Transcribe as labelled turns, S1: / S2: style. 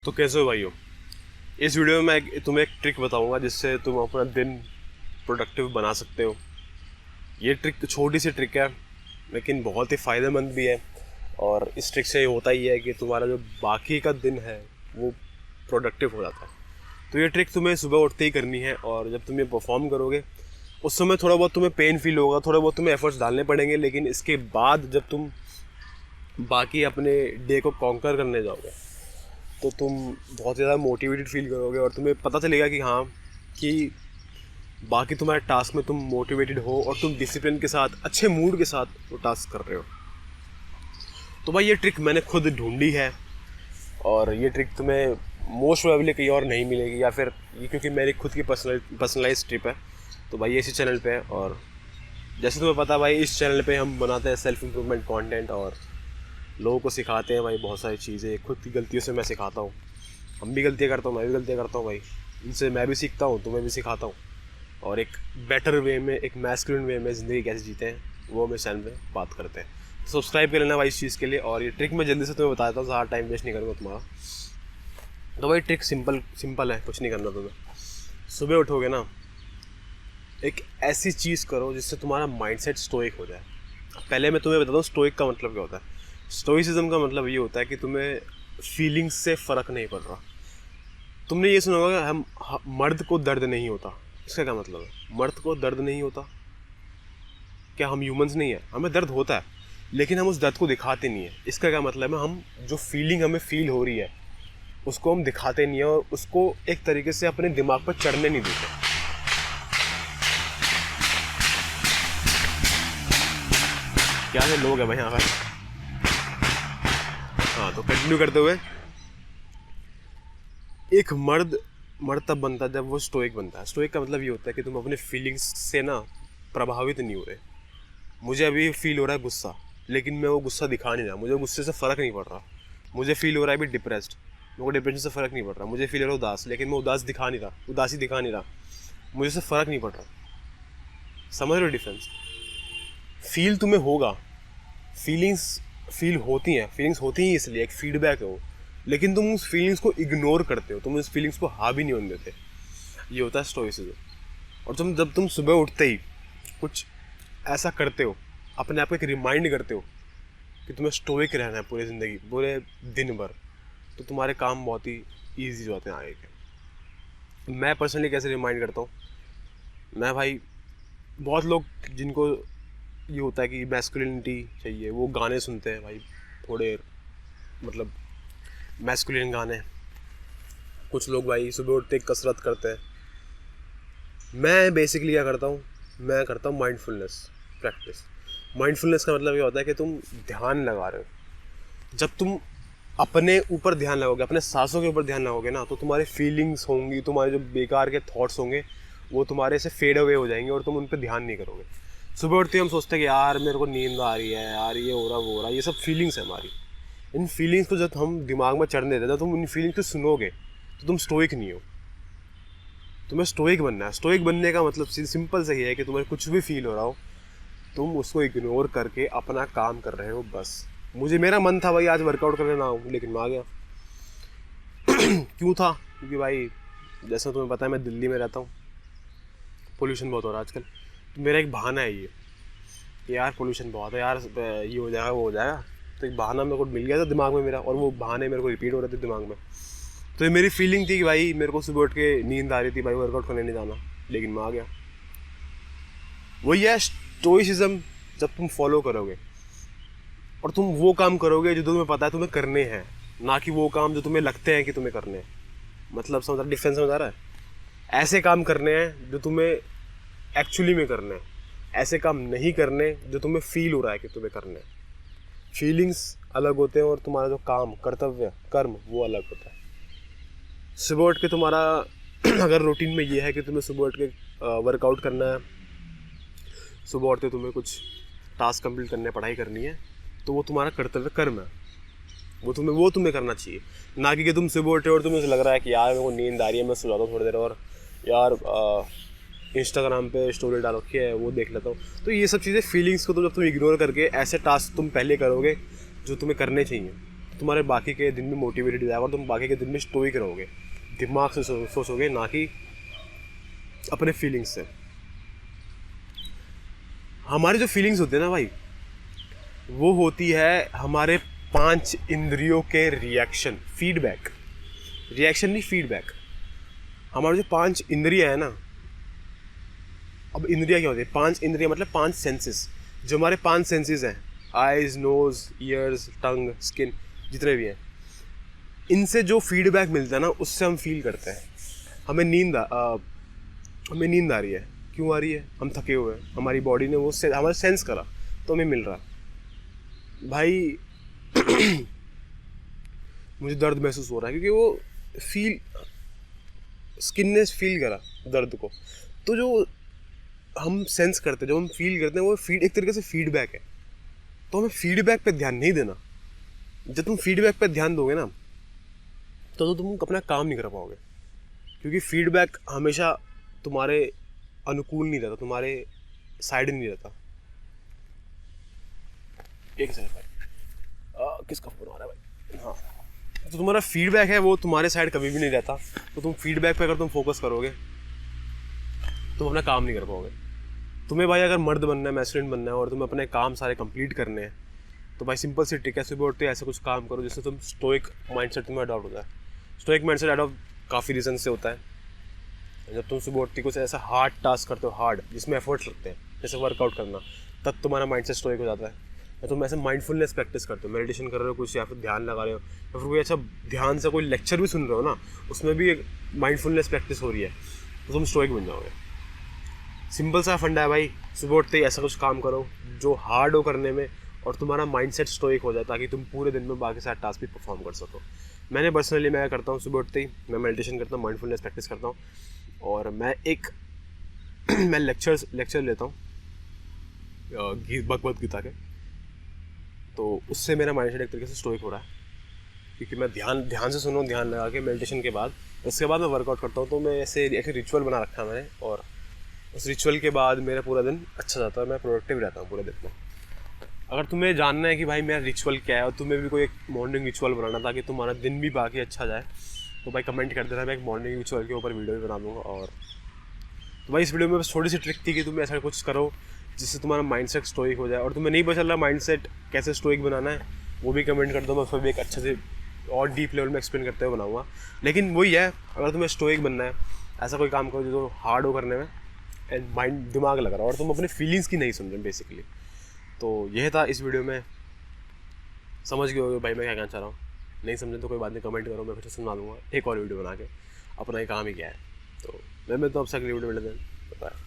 S1: तो कैसे हो भाइयों। इस वीडियो में मैं तुम्हें एक ट्रिक बताऊंगा जिससे तुम अपना दिन प्रोडक्टिव बना सकते हो। ये ट्रिक छोटी सी ट्रिक है लेकिन बहुत ही फ़ायदेमंद भी है। और इस ट्रिक से होता ही है कि तुम्हारा जो बाकी का दिन है वो प्रोडक्टिव हो जाता है। तो ये ट्रिक तुम्हें सुबह उठते ही करनी है और जब तुम ये परफॉर्म करोगे उस समय थोड़ा बहुत तुम्हें पेन फील होगा, थोड़ा बहुत तुम्हें एफर्ट्स डालने पड़ेंगे, लेकिन इसके बाद जब तुम बाकी अपने डे को कॉन्कर करने जाओगे तो तुम बहुत ज़्यादा मोटिवेटेड फील करोगे और तुम्हें पता चलेगा कि हाँ, कि बाकी तुम्हारे टास्क में तुम मोटिवेटेड हो और तुम डिसिप्लिन के साथ अच्छे मूड के साथ वो टास्क कर रहे हो। तो भाई ये ट्रिक मैंने खुद ढूंढी है और ये ट्रिक तुम्हें मोस्ट प्रोबेबली कहीं और नहीं मिलेगी, या फिर ये क्योंकि मेरी खुद की पर्सनलाइज ट्रिप है तो भाई ये इसी चैनल पे है। और जैसे तुम्हें पता भाई, इस चैनल पे हम बनाते हैं सेल्फ इम्प्रूवमेंट कंटेंट और लोगों को सिखाते हैं भाई बहुत सारी चीज़ें। खुद की गलतियों से मैं सिखाता हूँ, हम भी गलतियाँ करता हूँ, मैं भी गलतियाँ करता हूँ भाई। इनसे मैं भी सीखता हूँ, तुम्हें भी सिखाता हूँ और एक बेटर वे में, एक मैस्कुलिन वे में ज़िंदगी कैसे जीते हैं वो मैं चैनल में बात करते हैं। तो सब्सक्राइब कर लेना भाई इस चीज़ के लिए। और ये ट्रिक मैं जल्दी से तुम्हें बताता हूँ, ज़्यादा टाइम वेस्ट नहीं करूँगा तुम्हारा। तो भाई ट्रिक सिंपल है, कुछ नहीं करना तुम्हें। सुबह उठोगे ना, एक ऐसी चीज़ करो जिससे तुम्हारा माइंडसेट स्टोइक हो जाए। पहले मैं तुम्हें बताता हूँ स्टोइक का मतलब क्या होता है। स्टोइसिज्म का मतलब ये होता है कि तुम्हें फीलिंग्स से फ़र्क नहीं पड़ रहा। तुमने ये सुना होगा मर्द को दर्द नहीं होता। इसका क्या मतलब है? मर्द को दर्द नहीं होता, क्या हम ह्यूमंस नहीं है? हमें दर्द होता है लेकिन हम उस दर्द को दिखाते नहीं है। इसका क्या मतलब है? हम जो फीलिंग हमें फील हो रही है उसको हम दिखाते नहीं है और उसको एक तरीके से अपने दिमाग पर चढ़ने नहीं देते। क्या है, लोग हैं भाई यहाँ पर। हाँ, तो कंटिन्यू करते हुए, एक मर्द तब बनता है जब वो स्टोइक बनता है। स्टोइक का मतलब ये होता है कि तुम अपने फीलिंग्स से ना प्रभावित नहीं हो रहे। मुझे अभी फील हो रहा है गुस्सा, लेकिन मैं वो गुस्सा दिखा नहीं रहा, मुझे गुस्से से फ़र्क नहीं पड़ रहा। मुझे फील हो रहा है अभी डिप्रेस्ड, मेरे को डिप्रेशन से फ़र्क नहीं पड़ रहा। मुझे फील हो रहा है उदास, लेकिन मैं उदासी दिखा नहीं रहा, मुझे उससे फ़र्क नहीं पड़ रहा। समझ रहे हो डिफरेंस? फील तुम्हें होगा, फीलिंग्स फीलिंग्स होती हैं इसलिए एक फीडबैक है वो, लेकिन तुम उस फीलिंग्स को इग्नोर करते हो, तुम उस फीलिंग्स को हावी नहीं होने देते। ये होता है स्टोइसिज्म। और जब तुम सुबह उठते ही कुछ ऐसा करते हो, अपने आप को एक रिमाइंड करते हो कि तुम्हें स्टोइक रहना है पूरी ज़िंदगी, पूरे दिन भर, तो तुम्हारे काम बहुत ही ईजी हो जाते हैं आगे के। मैं पर्सनली कैसे रिमाइंड करता हूँ, मैं भाई, बहुत लोग जिनको ये होता है कि मैस्कुलिनिटी चाहिए वो गाने सुनते हैं भाई, थोड़े मतलब मैस्कुलिन गाने। कुछ लोग भाई सुबह उठते ही कसरत करते हैं। मैं बेसिकली क्या करता हूँ, मैं करता हूँ माइंडफुलनेस प्रैक्टिस। माइंडफुलनेस का मतलब ये होता है कि तुम ध्यान लगा रहे हो। जब तुम अपने ऊपर ध्यान लगाओगे, अपने सांसों के ऊपर ध्यान लगाओगे ना, तो तुम्हारी फीलिंग्स होंगी, तुम्हारे जो बेकार के थॉट्स होंगे वो तुम्हारे से फेड अवे हो जाएंगे और तुम उन पर ध्यान नहीं करोगे। सुबह उठते ही हम सोचते हैं कि यार मेरे को नींद आ रही है, यार ये हो रहा वो हो रहा, ये सब फीलिंग्स है हमारी। इन फीलिंग्स को जब हम दिमाग में चढ़ने देते, जब तुम इन फीलिंग्स को सुनोगे तो तुम स्टोइक नहीं हो। तुम्हें स्टोइक बनना है। स्टोइक बनने का मतलब सिंपल सही है कि तुम्हें कुछ भी फील हो रहा हो, तुम उसको इग्नोर करके अपना काम कर रहे हो बस। मेरा मन था भाई आज वर्कआउट करने ना आऊँ, लेकिन मैं आ गया। क्यों था? क्योंकि भाई जैसा तुम्हें पता है मैं दिल्ली में रहता हूँ, पोल्यूशन बहुत हो रहा है आजकल। तो मेरा एक बहाना है ये कि यार पोल्यूशन बहुत है यार, ये हो जाएगा वो हो जाएगा। तो एक बहाना मेरे को मिल गया था दिमाग में मेरा, और वो बहाने मेरे को रिपीट हो रहे थे दिमाग में। तो ये मेरी फीलिंग थी कि भाई मेरे को सुबह उठ के नींद आ रही थी भाई, वर्कआउट करने नहीं जाना, लेकिन मैं आ गया। वही है स्टोइसिज्म। जब तुम फॉलो करोगे और तुम वो काम करोगे जो तुम्हें पता है तुम्हें करने हैं, ना कि वो काम जो तुम्हें लगते हैं कि तुम्हें करने हैं। मतलब समझ रहा, डिफरेंस समझ आ रहा है? ऐसे काम करने हैं जो तुम्हें एक्चुअली में करने हैं, ऐसे काम नहीं करने जो तुम्हें फील हो रहा है कि तुम्हें करने हैं। फीलिंग्स अलग होते हैं और तुम्हारा जो काम, कर्तव्य, कर्म, वो अलग होता है। सुबह उठ के तुम्हारा अगर रूटीन में ये है कि तुम्हें सुबह उठ के वर्कआउट करना है, सुबह उठते तुम्हें कुछ टास्क कंप्लीट करने, पढ़ाई करनी है, तो वो तुम्हारा कर्तव्य, कर्म है, वो तुम्हें करना चाहिए। ना कि तुम सुबह उठे और तुम्हें लग रहा है कि यार मेरे को नींद आ रही है, मैं सो जाता हूँ थोड़ी देर और यार इंस्टाग्राम पे स्टोरी डाल रखी है वो देख लेता हूँ। तो ये सब चीज़ें, फीलिंग्स को तो जब तुम इग्नोर करके ऐसे टास्क तुम पहले करोगे जो तुम्हें करने चाहिए, तुम्हारे बाकी के दिन में मोटिवेटेड जाएगा और तुम बाकी के दिन में स्टोइक रहोगे, दिमाग से सोचोगे, ना कि अपने फीलिंग्स से। हमारी जो फीलिंग्स होती है ना भाई, वो होती है हमारे 5 इंद्रियों के रिएक्शन, फीडबैक। रिएक्शन नहीं, फीडबैक। हमारे जो 5 इंद्रियां है ना, अब इंद्रियां क्या होती है? 5 इंद्रियां मतलब 5 सेंसेस। जो हमारे 5 सेंसेस हैं, आइज, नोज, ईयर्स, टंग, स्किन, जितने भी हैं, इनसे जो फीडबैक मिलता है ना, उससे हम फील करते हैं। हमें नींद आ रही है, क्यों आ रही है? हम थके हुए हैं, हमारी बॉडी ने वो हमारा सेंस करा तो हमें मिल रहा है। भाई मुझे दर्द महसूस हो रहा है, क्योंकि वो स्किन ने फील करा दर्द को। तो जो हम सेंस करते हैं, जो हम फील करते हैं, वो एक तरीके से फीडबैक है। तो हमें फीडबैक पे ध्यान नहीं देना। जब तुम फीडबैक पे ध्यान दोगे ना, तो तुम अपना काम नहीं कर पाओगे, क्योंकि फीडबैक हमेशा तुम्हारे अनुकूल नहीं रहता, तुम्हारे साइड नहीं रहता। एक सेकंड भाई, किसका फोन आ रहा है भाई? हाँ, तो तुम्हारा फीडबैक है वो तुम्हारे साइड कभी भी नहीं रहता। तो तुम फीडबैक पे अगर तुम फोकस करोगे, तुम अपना काम नहीं कर पाओगे। तुम्हें भाई अगर मर्द बनना है, मैस्कुलिन बनना है, और तुम्हें अपने काम सारे कंप्लीट करने हैं, तो भाई सिंपल सी ट्रिक है, सुबह उठते ऐसा कुछ काम करो जिससे तुम स्टोइक माइंडसेट तुम्हें अडॉप्ट होता है। स्टोइक माइंडसेट अडॉप्ट काफ़ी रीज़न से होता है। जब तुम सुबह उठती कुछ ऐसा हार्ड टास्क करते हो, हार्ड जिसमें एफर्ट्स लगते हैं, जैसे वर्कआउट करना, तब तुम्हारा माइंडसेट स्टोइक हो जाता है। या तुम ऐसे माइंडफुलनेस प्रैक्टिस करते हो, मेडिटेशन कर रहे हो कुछ, या फिर ध्यान लगा रहे हो, या फिर कोई अच्छा ध्यान से कोई लेक्चर भी सुन रहे हो ना, उसमें भी एक माइंडफुलनेस प्रैक्टिस हो रही है, तो तुम स्टोइक बन जाओगे। सिंपल सा फंडा है भाई, सुबह उठते ही ऐसा कुछ काम करो जो हार्ड हो करने में, और तुम्हारा माइंडसेट स्टोइक हो जाए, ताकि तुम पूरे दिन में बाकी सारे टास्क भी परफॉर्म कर सको। मैंने पर्सनली मैं करता हूँ, सुबह उठते ही मैं मेडिटेशन करता हूँ, माइंडफुलनेस प्रैक्टिस करता हूँ, और मैं मैं लेक्चर लेता हूँ भगवद गीता के। तो उससे मेरा माइंडसेट एक तरीके से स्टोइक हो रहा है, क्योंकि मैं ध्यान से सुनो, ध्यान लगा के मेडिटेशन के बाद, उसके बाद मैं वर्कआउट करता हूँ। तो मैं ऐसे एक रिचुअल बना रखा है मैंने, और उस रिचुअल के बाद मेरा पूरा दिन अच्छा जाता है, मैं प्रोडक्टिव रहता हूँ पूरे दिन में। अगर तुम्हें जानना है कि भाई मेरा रिचुअल क्या है, और तुम्हें भी कोई एक मॉर्निंग रिचुअल बनाना ताकि तुम्हारा दिन भी बाकी अच्छा जाए, तो भाई कमेंट कर देना, मैं एक मॉर्निंग रिचुअल के ऊपर वीडियो भी बना दूँगा। और तो भाई इस वीडियो में बस थोड़ी सी ट्रिक थी कि तुम ऐसा कुछ करो जिससे तुम्हारा माइंडसेट स्टोइक हो जाए। और तुम्हें नहीं पता चल रहा माइंडसेट कैसे स्टोइक बनाना है, वो भी कमेंट कर दो, मैं उसमें भी एक अच्छे से और डीप लेवल में एक्सप्लेन करते हुए बनाऊँगा। लेकिन वही है, अगर तुम्हें स्टोइक बनना है, ऐसा कोई काम करो जो हार्ड हो करने में, एंड माइंड दिमाग लग रहा है, और तुम अपने फीलिंग्स की नहीं सुन रहे बेसिकली। तो यह था इस वीडियो में। समझ गए हो भाई मैं क्या कहना चाह रहा हूँ? नहीं समझे तो कोई बात नहीं, कमेंट करो, मैं फिर से सुना दूँगा एक और वीडियो बना के। अपना ही काम ही क्या है। तो मैं तो अब से अगली वीडियो मिलते हैं। बाय।